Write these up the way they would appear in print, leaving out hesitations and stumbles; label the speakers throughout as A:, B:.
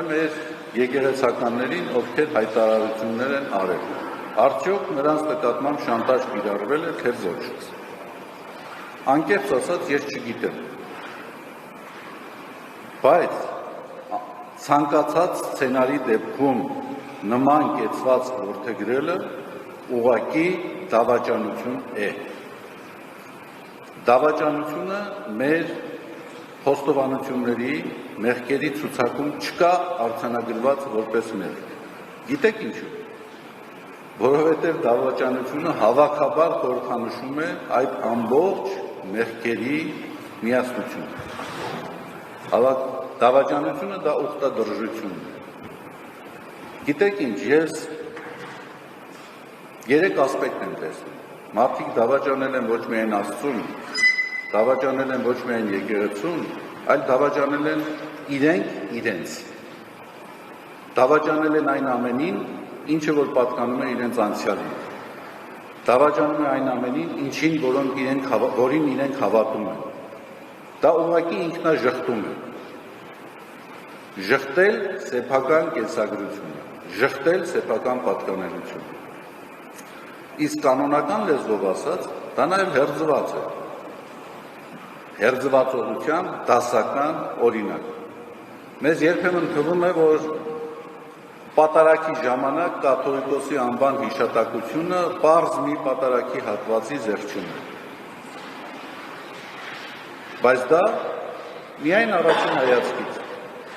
A: եմ մեր եկեղեցականներին, ովքեր հայտարարություններ են արել։ Արդյոք նրանց նկատմամբ շանտաժ կիրառվել է, թե ոչ։ Անկեղծ ասած, ես չգիտեմ։ Բայց ցանկացած սցենարի դեպքում նման կեցված որդեգրելը ուղղակի դավաճանություն է։ Դավաճանությունը մեր խոստովանությունների մեղքերի ցուցակում չկա արձանագրված որպես մեղք։ Գիտեք ինչու՞։ Որովհետև դավաճանությունը հավաքաբար խորհրդանշում է այդ ամբողջ մեղքերի միասնությունը։ Դավաճանությունը դա ուխտադրժություն է։ Գիտեք ինչ, ես 3 ասպեկտ եմ տեսնում։ Մարդիկ դավաճանել են ոչ միայն Աստծուն, դավաճանել են ոչ միայն եկեղեցուն, այլ դավաճանել են իրենց։ Դավաճանել են այն ամենին, ինչը որ պատկանում է իրենց անցյալին։ Դավաճանում է այն ամենին, որին իրենք հավատում են։ Դա ուղղակի ինքնաժխտում է։ Ժխտել սեփական կենսագրությունը, ժխտել սեփական պատկանելությունը։ Իսկ կանոնական լեզվով ասած, դա նաև հերձված է։ Հերձվածողության դասական օրինակ։ Մեզ երբեմն թվում է, որ պատարագի ժամանակ կաթողիկոսի անվան հիշատակությունը պարզ մի պատարագի հատվածի զեղչում է։ Բայց դա միայն առաջին հայացքից։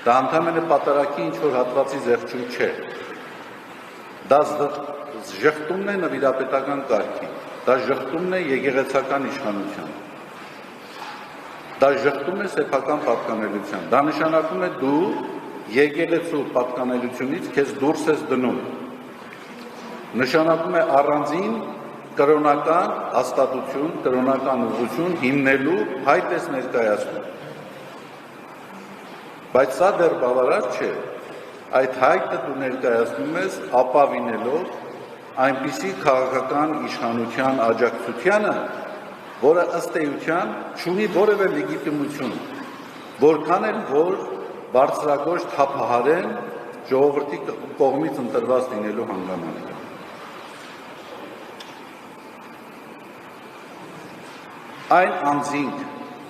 A: Դա ընդհանրապես պատարագի ինչ-որ հատվածի զեղչում չէ։ Դա ժխտումն է նվիրապետական կարգի, դա ժխտումն է եկեղեցական իշխանության, դա ժխտում է սեփական պատկանելության, դա նշանակում է դու եկեղեցու պատկանելությունից քեզ դուրս ես դնում, նշանակում է առանձին կրոնական հաստատություն, կրոնական ուղղություն հիմնելու հայտ ես ներկայացնում, բայց սա դեռ բավարար չէ, այդ հայտը դու ներկայացնում ես ապավինելով այնպիսի քաղաքական իշխանության աջակցությանը, որը ըստ էության չունի որևէ լեգիտիմություն, որքան էլ որ բարձրագույն թափահարեն ժողովրդի կողմից ընտրված լինելու հանգամանքը։ Այն անձինք,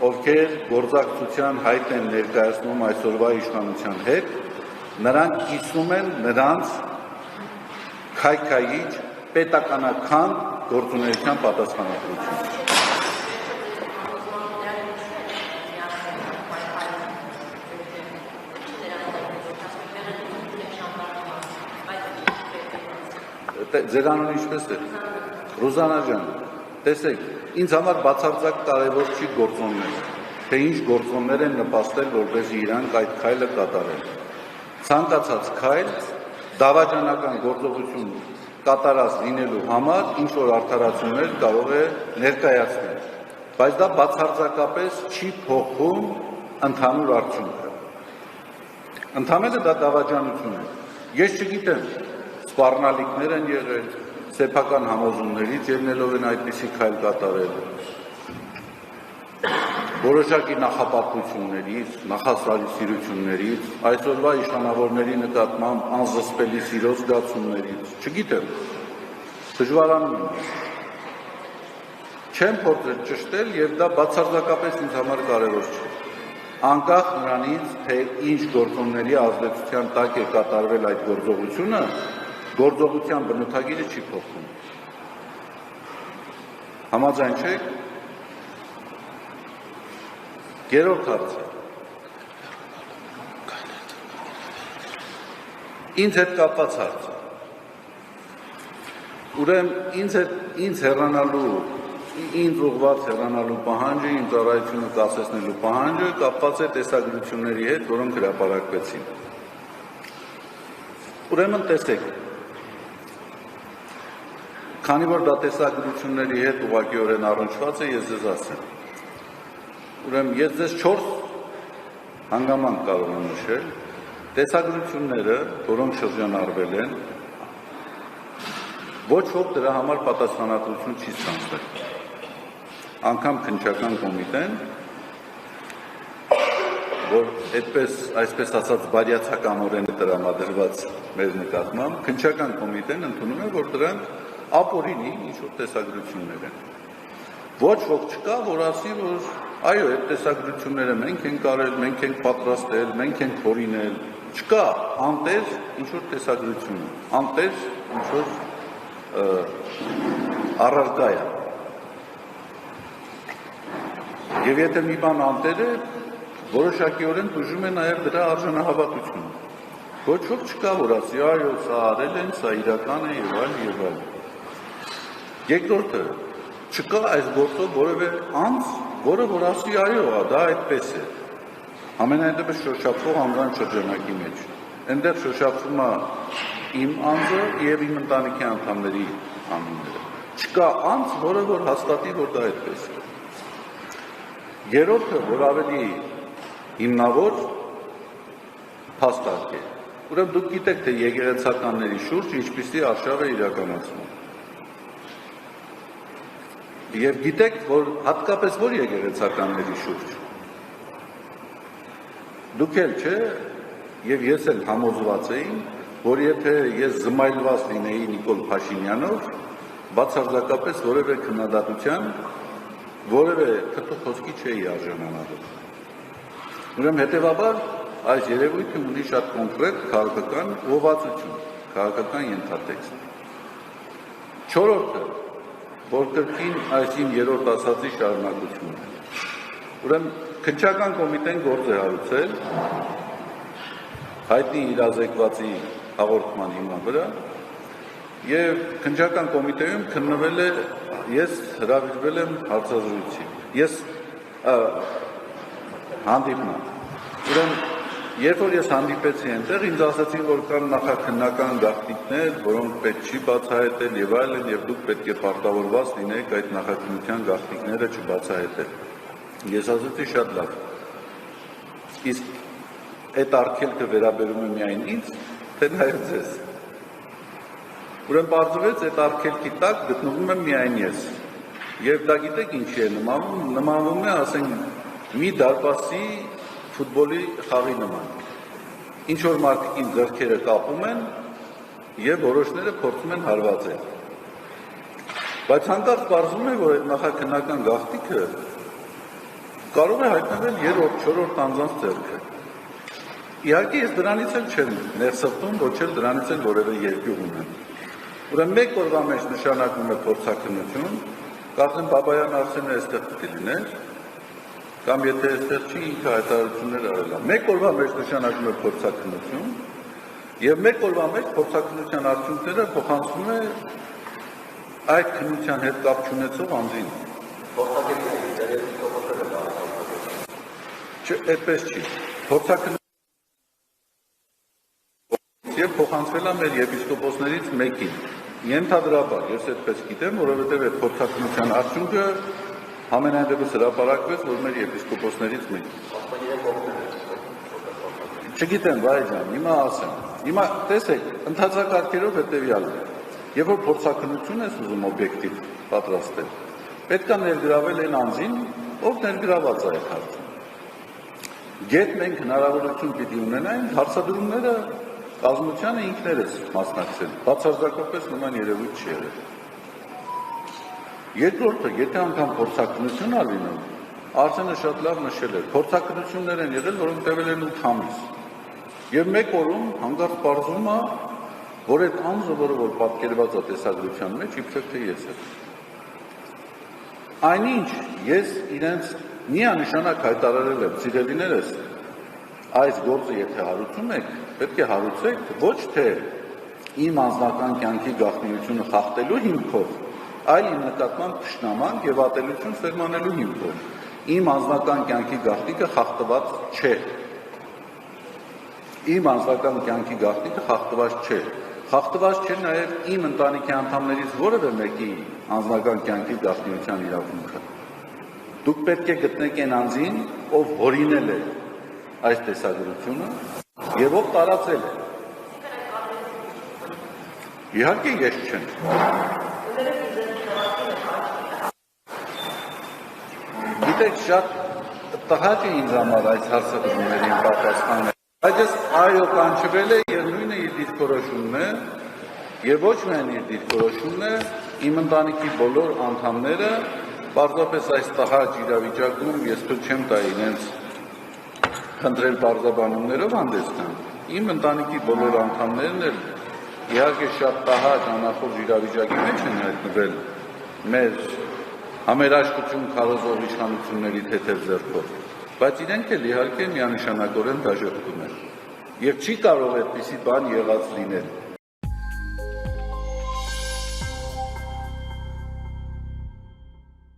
A: ովքեր գործակցության հայտ են ներկայացնում այսօրվա իշխանության հետ, նրանք կիսում են նրանց քայքայիչ պետականական գործունեության պատասխանատվությունը։ Ձեր անունը ինչպես է։ Ռուզանա ջան, տեսեք, ինձ համար բացարձակ կարևոր չի գործոնները, թե ինչ գործոններ են նպաստել, որպեսզի իրանք այդ քայլը կատարեն։ Ցանկացած քայլ դավաճանական գործողություն կատարած լինելու համար ինչ որ արդարացումներ կարող է ներկայացնել, բայց դա բացարձակապես չի փոխում ընդհանուր արդյունքը։ Ընդհանրապես դա դավաճանություն է։ Ես չգիտեմ, սպառնալիքներ են եղել, սեփական համոզումներից ելնելով են այդպիսի քայլ կատարել։ Որոշակի նախապատվություններից, նախասիրություններից, այսօրվա իշխանավորների նկատմամբ անզսպելի սիրո զգացումներից, չգիտեմ, դժվարանում եմ։ Չեմ փորձել ճշտել եւ դա բացարձակապես ինձ համար կարևոր չէ։ Անկախ նրանից, թե ինչ գործոնների ազդեցության տակ է կատարվել այդ գործողությունը, գործողության բնութագիրը չի փոխվում։ Համաձայն չեք։ Երրորդ հարցը։ Ինձ հետ կապված հարցը։ Ուրեմն ինձ հեռանալու, ինձ ուղղված հեռանալու պահանջը, ինձ ծառայությունը կասեցնելու պահանջը կապված է տեսագրությունների հետ, որոնք հրապարակվեցին։ Ուրեմն տեսեք, քանի որ դա տեսագրությունների հետ ուղղակիորեն առնչված է, ես ձեզ ասեմ։ Ուրեմն ես ձեզ 4 հանգամանք կարող եմ նշել, տեսագրությունները, որոնք շրջանառվել են, ոչ ոք դրա համար պատասխանատվություն չի ստանձնել։ Անգամ քննչական կոմիտեն որ այսպես ասած բարյացականորեն տրամադրված մեր նկատմամբ, քննչական կոմիտեն ընդունում է, որ դրանք ապօրինի ինչ-որ տեսագրություններ են։ Ոչ ոք չկա, որ ասի, որ այո, այդ տեսագրությունները մենք ենք արել, մենք ենք պատրաստել, մենք ենք հորինել, չկա անտեր ինչ-որ տեսագրություն, անտեր ինչ-որ առարկա է։ Եվ եթե մի բան անտեր է, որոշակիորեն տուժում է նաև դրա արժանահավատությունը։ Ոչ ոք չկա, որ ասի, այո, սա արել են, սա իրական է եւ այլ եւ այլ։ Երկրորդը, չկա այս գործով որևէ անձ, որը որ ասի, այո, դա այդպես է։ Ամենայնտեպս շոշափվող անձանց շրջանակի մեջ։ Այնտեղ շոշափվում է իմ անձը եւ իմ ընտանիքի անդամների անունները։ Չկա անձ, որը որ հաստատի, որ դա այդպես է։ Երրորդը, որ ավելի հիմնավոր փաստարկ է։ Ուրեմն դուք գիտեք, թե եկեղեցականների շուրջ ինչպիսի արշավ է իրականացվում։ Եվ գիտեք, որ հատկապես որ եկեղեցականների շուրջ։ Դուք էլ չէ, եւ ես էլ համոզված էի, որ եթե ես զմայլված լինեի Նիկոլ Փաշինյանով, բացարձակապես որևէ քննադատության, որևէ քթոքոսքի չէի արժանանալու։ Ուրեմն հետևաբար այս երևույթը ունի շատ կոնկրետ քաղաքական ուղղվածություն, քաղաքական ենթատեքստ։ Չորրորդը, որ կրկին այս իմ երրորդ ասացի շարունակությունն է։ Ուրեմն քննչական կոմիտեն գործ է հարուցել հայտնի իրազեկվածի հաղորդման հիման վրա եւ քննչական կոմիտեում քննվել է, ես հրավիրվել եմ հարցազրույցի։ Ես հանդիպման։ Ուրեմն երբ որ ես հանդիպեցի այնտեղ, ինձ ասացին, որ կան նախաքննական գաղտնիքներ, որոնք պետք չի բացահայտել եւ այլն, եւ դուք պետք է պարտավորված լինեք այդ նախաքննության գաղտնիքները չբացահայտել։ Ես ասացի շատ լավ։ Իսկ այդ արգելքը վերաբերում է միայն ինձ, թե նաեւ ձեզ։ Ուրեմն պարզվեց, այդ արգելքի տակ գտնվում եմ միայն ես։ Եվ դա գիտեք ինչի է նմանվում, նմանվում է, ասենք, մի դարպասի ֆուտբոլի խաղի նման։ Ինչ որ մարդիկ ինձ ձեռքերը կապում են եւ որոշները փորձում են հարվածել։ Բայց հանկարծ պարզվում է, որ այդ նախաքննական գաղտնիքը կարող է հայտնվել երրորդ, չորրորդ անձանց ձեռքը։ Իհարկե ես դրանից էլ չեմ ներսրտում, ոչ էլ դրանից էլ որևէ երկյուղ ունեմ։ Ուրեմն մեկ օրվա մեջ նշանակում է փորձաքննություն, կարծեմ Բաբայան Արսենը այստեղ պետք է լիներ, կամ եթե այստեղ չի ինքը հայտարարություններ արել է։ Մեկ օրվա մեջ նշանակում է փորձաքննություն, եւ մեկ օրվա մեջ փորձաքննության արդյունքները փոխանցվում է այդ քննության հետ կապ չունեցող անձին։ Այդպես չի։ Փորձաքննություն եւ փոխանցվել է մեր եպիսկոպոսներից մեկին։ Ենթադրաբար, ես այդպես գիտեմ, որովհետեւ այդ փորձաքննության արդյունքը համենայնդեպս հրապարակվեց, որ մեր եպիսկոպոսներից մեկին։ Չգիտեմ, վայ ջան, հիմա ասեմ։ Հիմա տեսեք, ընթացակարգերով հետեւյալն է։ Երբ որ փորձաքննություն ես ուզում օբյեկտիվ պատրաստել, պետք է ներգրավել այն անձին, ով ներգրաված է այդ հարցում։ Գետ մենք հնարավորություն պիտի ունենայինք հարցադրումները կազմությանը ինքներս մասնակցել, բացարձակապես նման երևույթ չի եղել։ Երկրորդը, եթե անգամ փորձաքննություն ա լինում, Արսենը շատ լավ նշել էր, փորձաքննություններ են եղել, որոնք տևել են 8 ամիս։ Եվ մեկ օրում հանկարծ պարզվում է, որ այդ անձը, որը որ պատկերված է տեսագրության մեջ, իբրև թե ես եմ։ Այնինչ ես իրենց միանշանակ հայտարարել եմ, սիրելիներս, այս գործը եթե հարուցում եք, պետք է հարուցեք ոչ թե իմ անձնական կյանքի գաղտնիությունը խախտելու հիմքով, այլ իմ նկատմամբ թշնամանք եւ ատելություն սերմանելու հիմքով։ Իմ անձնական կյանքի գաղտնիքը խախտված չէ։ Իմ անձնական կյանքի գաղտնիքը խախտված չէ։ Խախտված չէ նաեւ իմ ընտանիքի անդամներից որևէ մեկի անձնական կյանքի գաղտնիության իրավունքը։ Դուք պետք է գտնեք այն անձին, ով հորինել է այս տեսագրությունը եւ ով տարածել է։ Իհարկե ես չեմ։ Գիտեք, շատ տհաճ է ինձ համար այս հարցադրումներին պատասխանել։ Բայց ես այո կանչվել է եւ նույնը իր դիրքորոշումն է եւ ոչ միայն իր դիրքորոշումն է, իմ ընտանիքի բոլոր անդամները պարզապես այս տհաճ իրավիճակում ես թույլ չեմ տա իրենց խնդրել բարձրաբանումներով հանդես գան։ Իմ ընտանիքի բոլոր անդամներն էլ իհարկե շատ տհաճ անախորժ իրավիճակի մեջ են հայտնվել մեր համերաշխություն քարոզող իշխանությունների թեթև ձեռքով, բայց իրենք էլ իհարկե միանշանակորեն դաժոխքում են։ Եվ չի կարող այդպիսի բան եղած լինել։